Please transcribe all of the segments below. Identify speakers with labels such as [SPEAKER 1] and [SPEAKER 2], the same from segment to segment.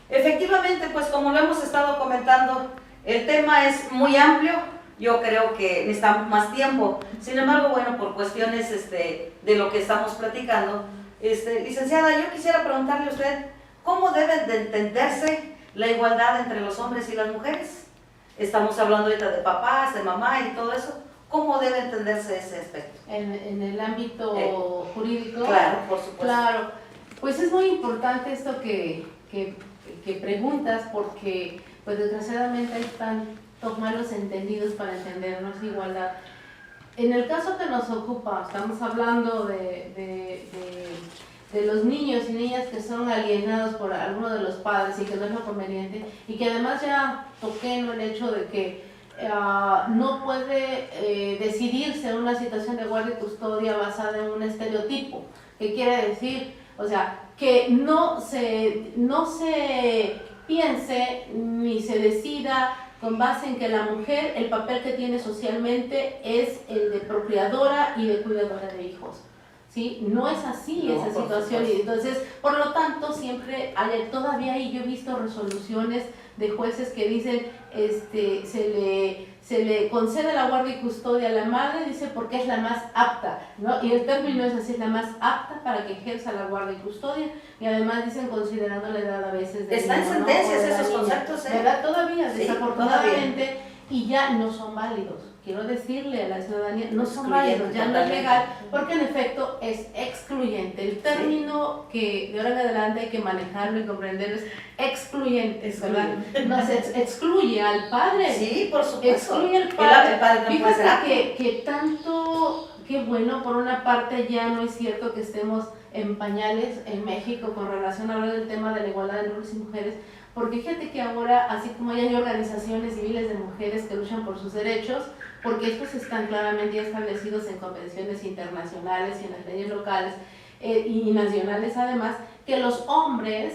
[SPEAKER 1] Efectivamente, pues como lo hemos estado comentando, el tema es muy amplio. Yo creo que necesitamos más tiempo. Sin embargo, bueno, por cuestiones de lo que estamos platicando, licenciada, yo quisiera preguntarle a usted, ¿cómo debe de entenderse la igualdad entre los hombres y las mujeres? Estamos hablando ahorita de papás, de mamá y todo eso. ¿Cómo debe entenderse ese aspecto?
[SPEAKER 2] En el ámbito jurídico.
[SPEAKER 1] Claro, por supuesto.
[SPEAKER 2] Claro, pues es muy importante esto que preguntas, porque pues desgraciadamente hay tantos malos entendidos para entendernos igualdad. En el caso que nos ocupa, estamos hablando de los niños y niñas que son alienados por alguno de los padres y que no es lo conveniente, y que además ya toqué en el hecho de que no puede decidirse una situación de guardia y custodia basada en un estereotipo, que quiere decir, o sea, que no se piense ni se decida con base en que la mujer, el papel que tiene socialmente es el de procreadora y de cuidadora de hijos. ¿Sí? No es así esa situación, y entonces, por lo tanto, siempre hay, todavía ahí yo he visto resoluciones de jueces que dicen, se le concede la guardia y custodia a la madre, dice porque es la más apta, ¿no? Y el término es así, es la más apta para que ejerza la guardia y custodia, y además dicen considerando la edad a veces de
[SPEAKER 1] está
[SPEAKER 2] niño,
[SPEAKER 1] en sentencias,
[SPEAKER 2] ¿no?
[SPEAKER 1] Esos conceptos,
[SPEAKER 2] ¿verdad? Todavía,
[SPEAKER 1] sí,
[SPEAKER 2] desafortunadamente,
[SPEAKER 1] todavía.
[SPEAKER 2] Y ya no son válidos. Quiero decirle a la ciudadanía, no son válidos, ya no es legal, porque en efecto es excluyente. El término que de ahora en adelante hay que manejarlo y comprenderlo es excluyente, ¿verdad? Nos excluye al padre.
[SPEAKER 1] Sí, por supuesto.
[SPEAKER 2] Excluye al padre.
[SPEAKER 1] El padre no puede ser apto.
[SPEAKER 2] que tanto, qué bueno, por una parte ya no es cierto que estemos en pañales en México con relación a hablar del tema de la igualdad de hombres y mujeres, porque fíjate que ahora, así como ya hay organizaciones civiles de mujeres que luchan por sus derechos, porque estos están claramente ya establecidos en convenciones internacionales y en las leyes locales y nacionales además, que los hombres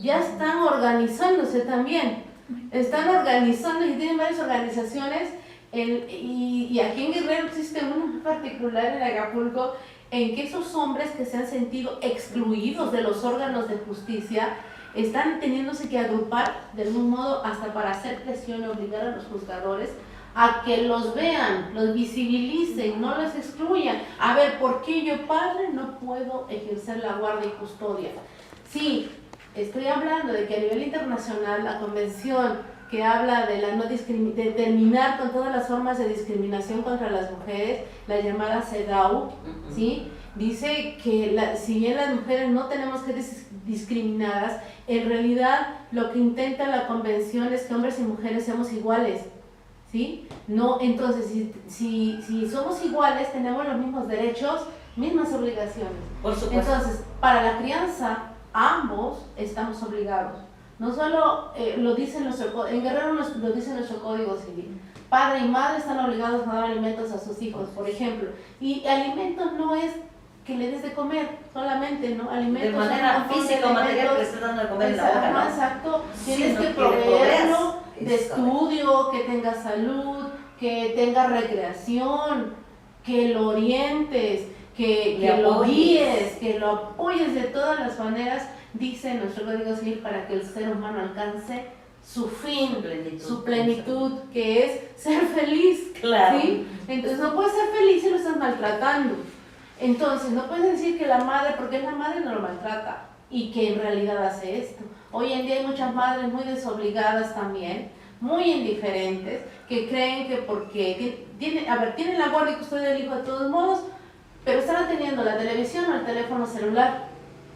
[SPEAKER 2] ya están organizándose también, están organizando y tienen varias organizaciones, y aquí en Guerrero existe uno en particular en Acapulco, en que esos hombres que se han sentido excluidos de los órganos de justicia están teniéndose que agrupar de algún modo hasta para hacer presión y obligar a los juzgadores a que los vean, los visibilicen, no los excluyan. A ver, ¿por qué yo, padre, no puedo ejercer la guardia y custodia? Sí, estoy hablando de que a nivel internacional la convención que habla de de terminar con todas las formas de discriminación contra las mujeres, la llamada CEDAW, ¿sí? Dice que si bien las mujeres no tenemos que ser discriminadas, en realidad lo que intenta la convención es que hombres y mujeres seamos iguales, ¿sí? No, entonces, si somos iguales, tenemos los mismos derechos, mismas obligaciones.
[SPEAKER 1] Por supuesto.
[SPEAKER 2] Entonces, para la crianza, ambos estamos obligados. No solo lo dice en Guerrero lo dice nuestro Código Civil. Padre y madre están obligados a dar alimentos a sus hijos, por ejemplo. Y alimentos no es que le des de comer solamente, ¿no? Alimentos
[SPEAKER 1] de manera física o material que le estés dando de comer en la boca, ¿no?
[SPEAKER 2] Exacto.
[SPEAKER 1] Sí,
[SPEAKER 2] Tienes que proveerlo de estudio, que tenga salud, que tenga recreación, que lo orientes, que lo guíes, que lo apoyes de todas las maneras, dice nuestro Código Civil, para que el ser humano alcance su fin, su plenitud, que es ser feliz.
[SPEAKER 1] Claro.
[SPEAKER 2] ¿Sí? Entonces no puedes ser feliz si lo estás maltratando. Entonces no puedes decir que la madre, porque es la madre, no lo maltrata y que en realidad hace esto. Hoy en día hay muchas madres muy desobligadas también, muy indiferentes, que creen que porque tienen la guardia y custodia del hijo de todos modos, pero están atendiendo la televisión o el teléfono celular.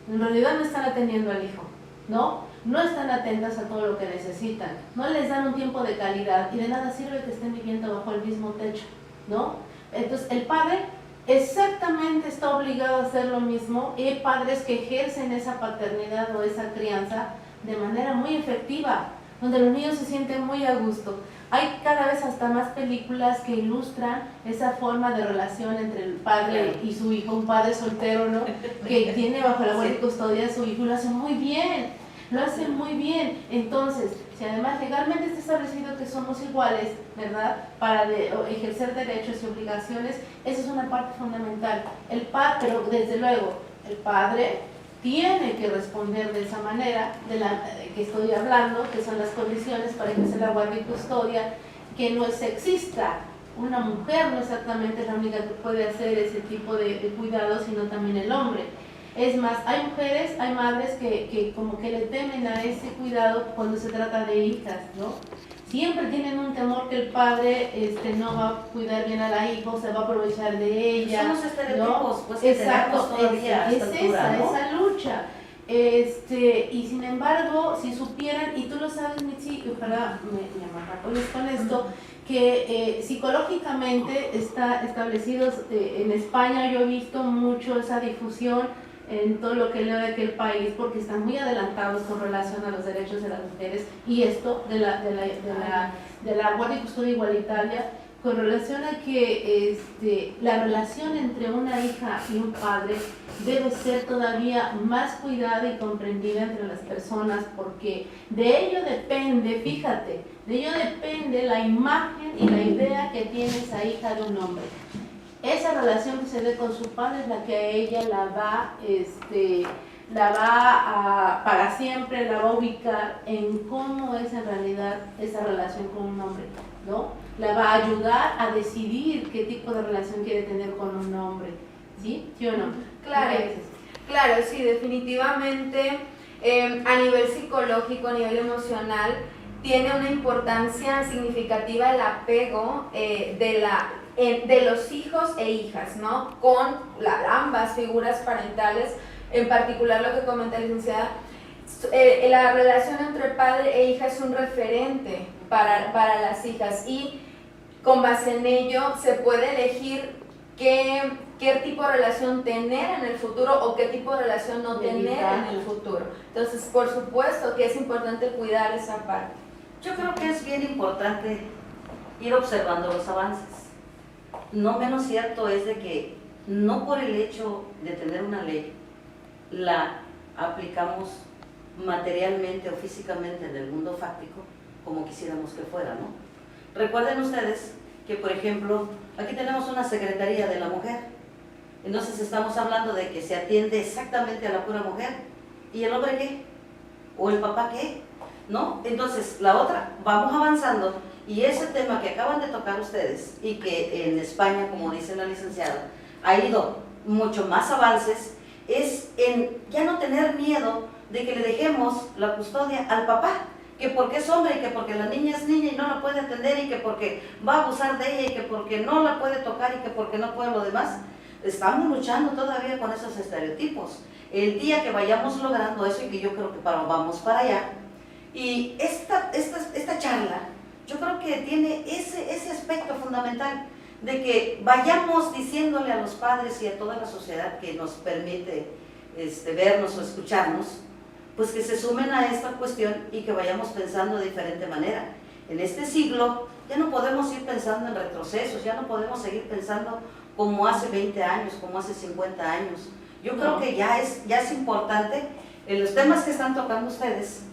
[SPEAKER 2] En realidad no están atendiendo al hijo, ¿no? No están atentas a todo lo que necesitan, no les dan un tiempo de calidad y de nada sirve que estén viviendo bajo el mismo techo, ¿no? Entonces el padre exactamente está obligado a hacer lo mismo, y hay padres que ejercen esa paternidad o esa crianza de manera muy efectiva, donde los niños se sienten muy a gusto. Hay cada vez hasta más películas que ilustran esa forma de relación entre el padre y su hijo, un padre soltero, ¿no? Que tiene bajo la guardia y custodia a su hijo, y lo hace muy bien, lo hacen muy bien. Entonces, si además legalmente está establecido que somos iguales, ¿verdad?, para ejercer derechos y obligaciones, esa es una parte fundamental. Pero desde luego, el padre tiene que responder de esa manera, de la que estoy hablando, que son las condiciones para ejercer la guardia y custodia, que no es sexista. Una mujer no exactamente es la única que puede hacer ese tipo de cuidado, sino también el hombre. Es más, hay mujeres, hay madres que como que le temen a ese cuidado cuando se trata de hijas, ¿no? Siempre tienen un temor que el padre no va a cuidar bien a la hija, o se va a aprovechar de ella.
[SPEAKER 1] Son los estereotipos,
[SPEAKER 2] ¿no?
[SPEAKER 1] pues que
[SPEAKER 2] exacto,
[SPEAKER 1] tenemos todavía
[SPEAKER 2] es
[SPEAKER 1] a esta altura, ¿no?
[SPEAKER 2] esa lucha. Y sin embargo, si supieran, y tú lo sabes, Mitzi, y ojalá me apoyes con esto, que psicológicamente está establecidos en España. Yo he visto mucho esa difusión en todo lo que leo de aquel país, porque están muy adelantados con relación a los derechos de las mujeres, y esto de la guardia y custodia igualitaria, con relación a que la relación entre una hija y un padre debe ser todavía más cuidada y comprendida entre las personas, porque de ello depende, fíjate, de ello depende la imagen y la idea que tiene esa hija de un hombre. Esa relación que se dé con su padre es la que a ella para siempre la va a ubicar en cómo es en realidad esa relación con un hombre, ¿no? La va a ayudar a decidir qué tipo de relación quiere tener con un hombre, ¿sí? ¿Sí o no?
[SPEAKER 3] Claro, sí, definitivamente a nivel psicológico, a nivel emocional, tiene una importancia significativa el apego de los hijos e hijas, ¿no? Con ambas figuras parentales, en particular lo que comenta la licenciada, la relación entre padre e hija es un referente para las hijas, y con base en ello se puede elegir qué tipo de relación tener en el futuro o qué tipo de relación no tener en el futuro. Entonces, por supuesto que es importante cuidar esa parte.
[SPEAKER 1] Yo creo que es bien importante ir observando los avances. No menos cierto es de que no por el hecho de tener una ley la aplicamos materialmente o físicamente en el mundo fáctico como quisiéramos que fuera, ¿no? Recuerden ustedes que, por ejemplo, aquí tenemos una Secretaría de la Mujer. Entonces estamos hablando de que se atiende exactamente a la pura mujer. ¿Y el hombre qué? ¿O el papá qué? ¿No? Entonces, la otra, vamos avanzando, y ese tema que acaban de tocar ustedes, y que en España, como dice la licenciada, ha ido mucho más avances, es en ya no tener miedo de que le dejemos la custodia al papá, que porque es hombre, y que porque la niña es niña y no la puede atender, y que porque va a abusar de ella, y que porque no la puede tocar, y que porque no puede lo demás. Estamos luchando todavía con esos estereotipos. El día que vayamos logrando eso, y que yo creo que vamos para allá, y esta charla, yo creo que tiene ese aspecto fundamental, de que vayamos diciéndole a los padres y a toda la sociedad que nos permite vernos o escucharnos, pues que se sumen a esta cuestión y que vayamos pensando de diferente manera. En este siglo ya no podemos ir pensando en retrocesos, ya no podemos seguir pensando como hace 20 años, como hace 50 años. Yo creo que ya es importante, en los temas que están tocando ustedes,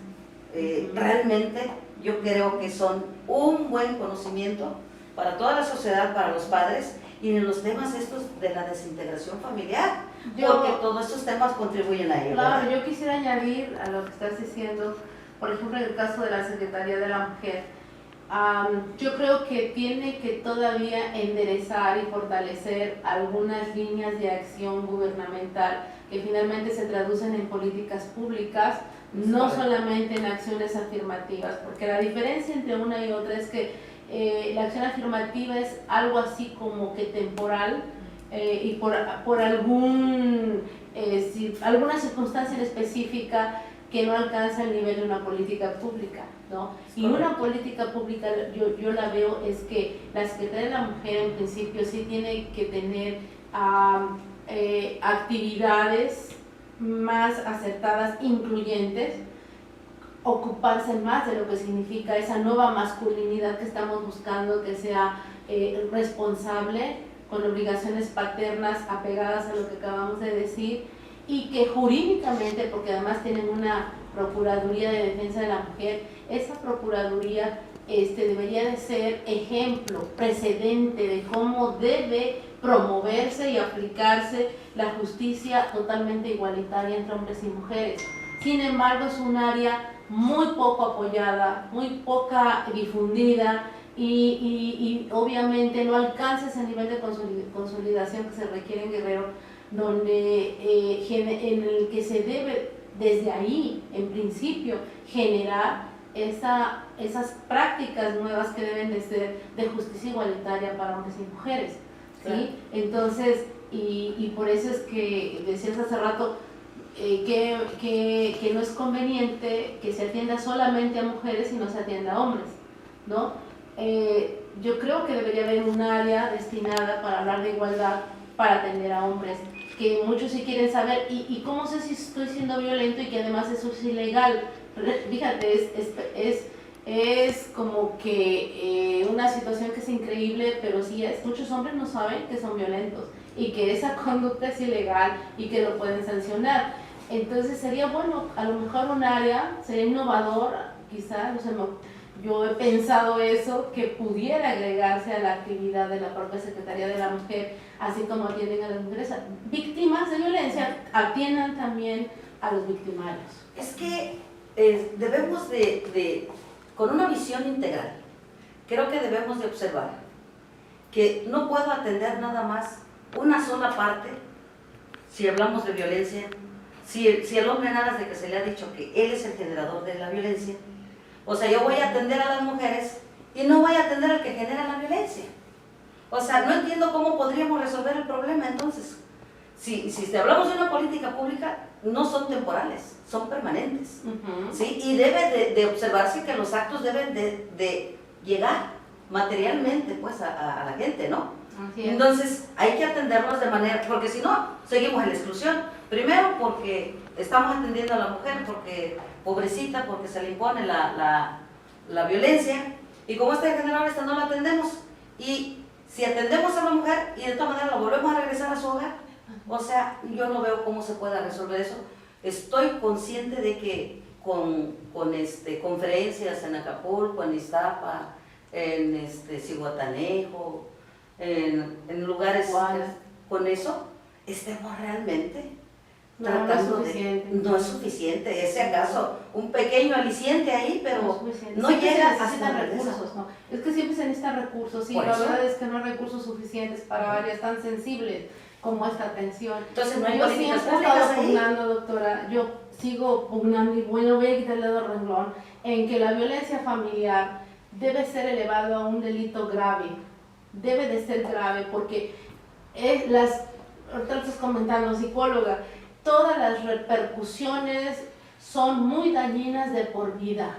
[SPEAKER 1] realmente yo creo que son un buen conocimiento para toda la sociedad, para los padres, y en los temas estos de la desintegración familiar, porque todos estos temas contribuyen a ello.
[SPEAKER 2] Claro, yo quisiera añadir a lo que estás diciendo, por ejemplo, en el caso de la Secretaría de la Mujer, yo creo que tiene que todavía enderezar y fortalecer algunas líneas de acción gubernamental que finalmente se traducen en políticas públicas, no solamente en acciones afirmativas, porque la diferencia entre una y otra es que la acción afirmativa es algo así como que temporal, y por alguna circunstancia en específica que no alcanza el nivel de una política pública, ¿no? Y una política pública, yo la veo, es que la Secretaría de la Mujer en principio sí tiene que tener actividades más acertadas, incluyentes, ocuparse más de lo que significa esa nueva masculinidad que estamos buscando, que sea responsable, con obligaciones paternas apegadas a lo que acabamos de decir, y que jurídicamente, porque además tienen una Procuraduría de Defensa de la Mujer, esa Procuraduría debería de ser ejemplo, precedente de cómo debe promoverse y aplicarse la justicia totalmente igualitaria entre hombres y mujeres. Sin embargo, es un área muy poco apoyada, muy poca difundida y obviamente no alcanza ese nivel de consolidación que se requiere en Guerrero, donde en el que se debe desde ahí, en principio, generar esas prácticas nuevas que deben de ser de justicia igualitaria para hombres y mujeres, ¿sí? Claro. Entonces, y por eso es que decías hace rato que no es conveniente que se atienda solamente a mujeres y no se atienda a hombres, ¿no? Yo creo que debería haber un área destinada para hablar de igualdad para atender a hombres, que muchos sí quieren saber, y cómo sé si estoy siendo violento y que además eso es ilegal. Fíjate, es como que una situación que es increíble, pero sí muchos hombres no saben que son violentos y que esa conducta es ilegal y que lo pueden sancionar. Entonces sería bueno, a lo mejor un área, sería innovador, quizá, no sé, yo he pensado eso, que pudiera agregarse a la actividad de la propia Secretaría de la Mujer, así como atienden a las mujeres víctimas de violencia, atiendan también a los victimarios.
[SPEAKER 1] Es que debemos con una visión integral, creo que debemos de observar que no puedo atender nada más una sola parte. Si hablamos de violencia, si el hombre en aras de que se le ha dicho que él es el generador de la violencia, o sea, yo voy a atender a las mujeres y no voy a atender al que genera la violencia. O sea, no entiendo cómo podríamos resolver el problema entonces. Si hablamos de una política pública, no son temporales, son permanentes. ¿Sí? Y debe de observarse que los actos deben de llegar materialmente pues, a la gente, ¿no? Entonces hay que atenderlos de manera, porque si no, seguimos en la exclusión. Primero porque estamos atendiendo a la mujer, porque pobrecita, porque se le impone la violencia, y como este generador no la atendemos, y si atendemos a la mujer y de todas maneras la volvemos a regresar a su hogar, o sea, yo no veo cómo se pueda resolver eso. Estoy consciente de que con conferencias en Acapulco, en Iztapa, en Zihuatanejo, en lugares con eso, estemos realmente tratando no es suficiente, es acaso un pequeño aliciente ahí, pero no llega hasta
[SPEAKER 2] recursos, ¿no? Es que siempre se necesitan recursos, sí, la verdad es que no hay recursos suficientes para áreas tan sensibles como esta atención.
[SPEAKER 1] Entonces no hay
[SPEAKER 2] yo
[SPEAKER 1] políticas
[SPEAKER 2] siempre he
[SPEAKER 1] públicas
[SPEAKER 2] estado
[SPEAKER 1] ahí.
[SPEAKER 2] pugnando, doctora, yo sigo pugnando, y bueno, voy a quitarle el renglón, en que la violencia familiar debe ser elevado a un delito grave, debe de ser grave, porque ahorita lo estás comentando, psicóloga, todas las repercusiones son muy dañinas de por vida.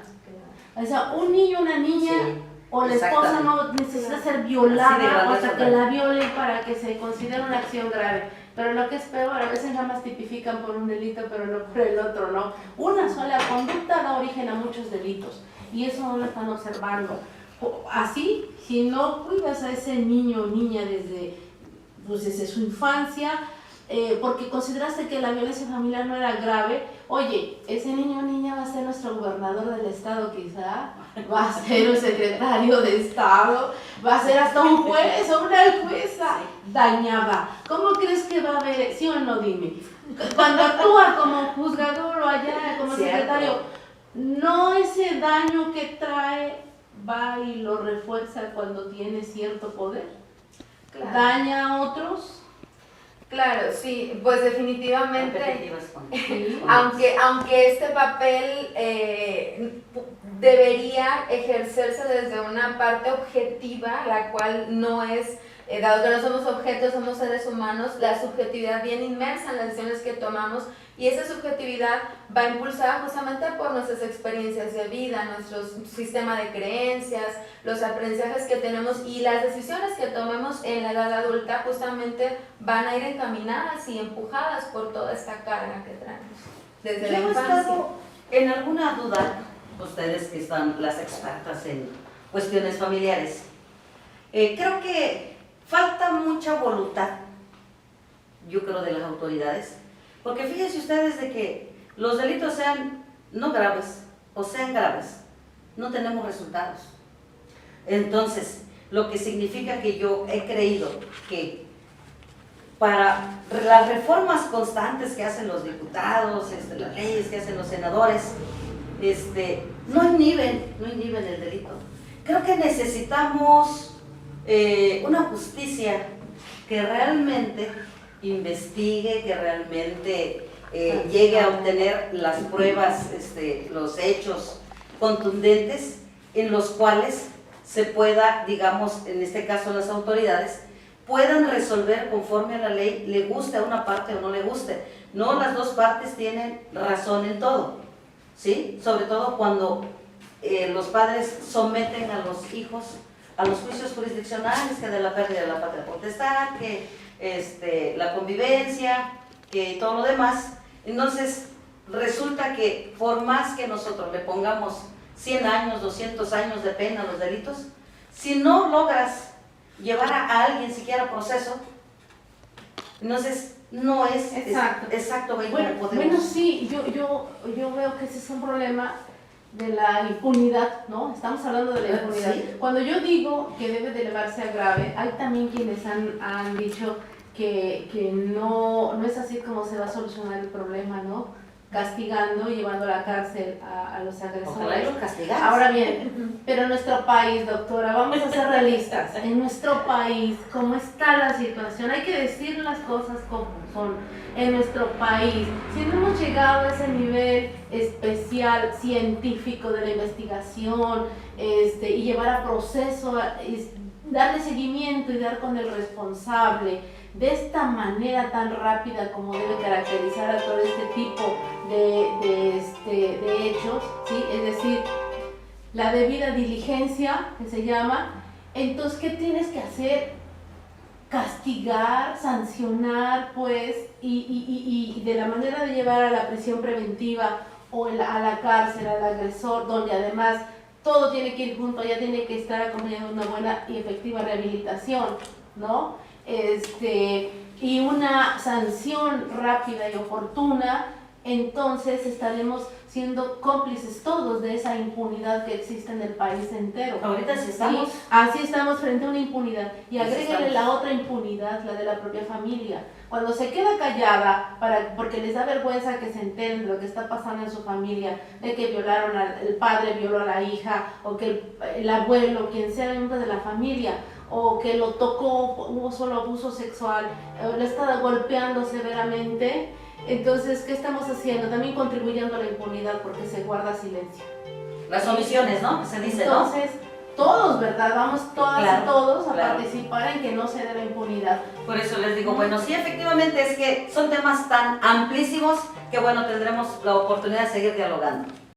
[SPEAKER 2] O sea, un niño, una niña, sí, o la esposa no necesita ser violada hasta que la violen para que se considere una acción grave. Pero lo que es peor, a veces nada más tipifican por un delito, pero no por el otro, ¿no? Una sola conducta da origen a muchos delitos, y eso no lo están observando. Así, si no cuidas a ese niño o niña desde su infancia, porque consideraste que la violencia familiar no era grave, oye, ese niño o niña va a ser nuestro gobernador del estado quizá, va a ser un secretario de estado, va a ser hasta un juez o una jueza dañada. ¿Cómo crees que va a haber, sí o no, dime? Cuando actúa como juzgador o allá como secretario, no ese daño que trae va y lo refuerza cuando tiene cierto poder, claro. Daña a otros.
[SPEAKER 3] Claro, sí, pues definitivamente, aunque este papel debería ejercerse desde una parte objetiva, la cual no es, dado que no somos objetos, somos seres humanos, la subjetividad viene inmersa en las decisiones que tomamos, y esa subjetividad va impulsada justamente por nuestras experiencias de vida, nuestro sistema de creencias, los aprendizajes que tenemos, y las decisiones que tomemos en la edad adulta justamente van a ir encaminadas y empujadas por toda esta carga que traemos desde la infancia.
[SPEAKER 1] Yo he estado en alguna duda, ustedes que están las expertas en cuestiones familiares, creo que falta mucha voluntad, yo creo, de las autoridades. Porque fíjense ustedes de que los delitos sean no graves o sean graves, no tenemos resultados. Entonces, lo que significa que yo he creído que para las reformas constantes que hacen los diputados, las leyes que hacen los senadores, no inhiben el delito. Creo que necesitamos una justicia que realmente investigue, que realmente llegue a obtener las pruebas, los hechos contundentes en los cuales se pueda, digamos, en este caso las autoridades, puedan resolver conforme a la ley, le guste a una parte o no le guste. No las dos partes tienen razón en todo, ¿sí? Sobre todo cuando los padres someten a los hijos a los juicios jurisdiccionales, que de la pérdida de la patria potestad, que la convivencia, que todo lo demás. Entonces, resulta que por más que nosotros le pongamos 100 años, 200 años de pena a los delitos, si no logras llevar a alguien siquiera a proceso, entonces no es exactamente
[SPEAKER 2] bueno,
[SPEAKER 1] como podemos.
[SPEAKER 2] Bueno, sí, yo veo que ese es un problema de la impunidad, ¿no? Estamos hablando de la impunidad.
[SPEAKER 1] Sí.
[SPEAKER 2] Cuando yo digo que debe de elevarse a grave, hay también quienes han dicho que no es así como se va a solucionar el problema, ¿no? Castigando y llevando a la cárcel a los agresores.
[SPEAKER 1] Ojalá y los castigaran.
[SPEAKER 2] Ahora bien, pero en nuestro país, doctora, vamos a ser realistas, en nuestro país, como está la situación, hay que decir las cosas como son. En nuestro país, si no hemos llegado a ese nivel especial, científico de la investigación, y llevar a proceso, darle seguimiento y dar con el responsable, de esta manera tan rápida como debe caracterizar a todo este tipo de hechos, ¿sí? Es decir, la debida diligencia, que se llama. Entonces, ¿qué tienes que hacer? Castigar, sancionar, pues, y de la manera de llevar a la prisión preventiva o a la cárcel al agresor, donde además todo tiene que ir junto, ya tiene que estar acompañado de una buena y efectiva rehabilitación, ¿no? Y una sanción rápida y oportuna, entonces estaremos siendo cómplices todos de esa impunidad que existe en el país entero.
[SPEAKER 1] Ahorita sí estamos.
[SPEAKER 2] Sí, así estamos frente a una impunidad. Y
[SPEAKER 1] Así
[SPEAKER 2] agréguenle
[SPEAKER 1] estamos.
[SPEAKER 2] la otra impunidad, la de la propia familia. Cuando se queda callada porque les da vergüenza que se enteren de lo que está pasando en su familia, de que violaron el padre violó a la hija, o que el abuelo, quien sea miembro de la familia, o que lo tocó, hubo solo abuso sexual, o le está golpeando severamente. Entonces, ¿qué estamos haciendo? También contribuyendo a la impunidad porque se guarda silencio.
[SPEAKER 1] Las omisiones, ¿no? Que se dice,
[SPEAKER 2] Entonces, todos, ¿verdad? Vamos todas
[SPEAKER 1] Claro,
[SPEAKER 2] y todos a
[SPEAKER 1] claro.
[SPEAKER 2] participar en que no se dé la impunidad.
[SPEAKER 1] Por eso les digo, bueno, sí, efectivamente es que son temas tan amplísimos que, bueno, tendremos la oportunidad de seguir dialogando.